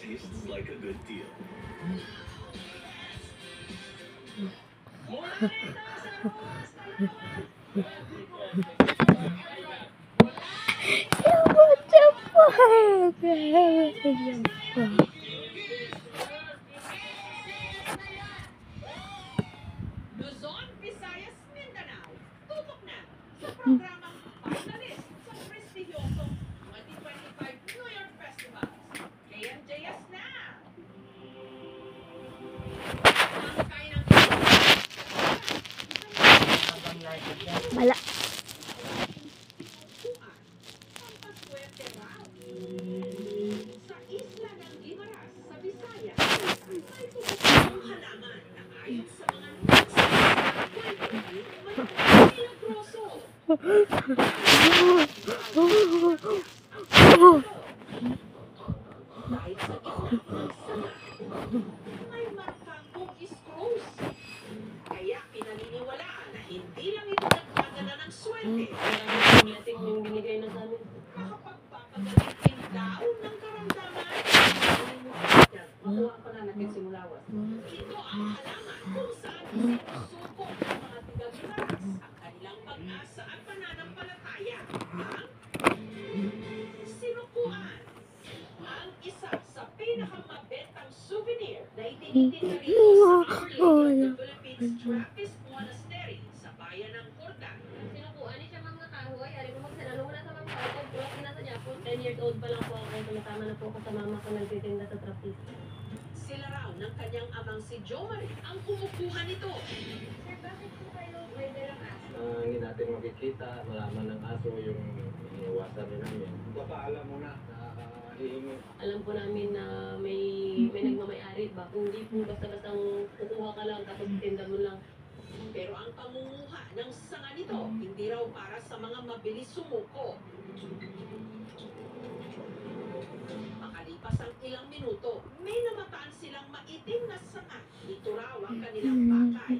Tastes like a good deal. What the fuck? Luzon, Visayas, Mindanao. Tutok na sa programang Finalist sa prestigyosong 2025 New York Festival. KMJS na! Wala. Pampaswerte raw. Sa isla ng Guimaras, sa Visayas, may tumutulang halaman na ayon sa mga notes may milagroso. Dahil sa gitna ng sanga, may markang cookies cross. Kaya pinaniniwalaan na hindi lang ito nagpadala ng swerte. Blessing yung binigay na sa amin. Nakapagpapagaling din daw ng karamdaman. Makuha pa na nagsimulawas. Ito ang halaman kung saan sinusuko ng mga tiga-Guimaras ang kanilang pag-asa at pananampalataya. Ang sinukuan. Ang isa sa pinakamabentang souvenir na itinitinda rito sa Our Lady of the Philippines Trappist Monastery sa bayan ng Hordan. Sinukuha ni siya mga kahoy. Ari ko magsanalo na sa mga kahoy. Puro na sa Japon. 10 years old pa lang po ako. Tumatama na po ako sa mama ko nagtitinda sa Trappist. Sila raw ng kanyang amang si Jomari ang kumukuha nito. Sir, bakit po kayo pwede lang aso? Hindi natin makikita, malaman ng aso yung iniiwasan rin namin. Baka alam mo na, hihingi. Alam po namin na may nagmamayari ba? Kung hindi po basta-bastang kukuha ka lang tapos tinda mo lang. Pero ang pangunguha ng sanga nito, hindi raw para sa mga mabilis sumuko. Makalipas ang ilang minuto, may namataan silang maitim na sanga. Ito raw ang kanilang pakay.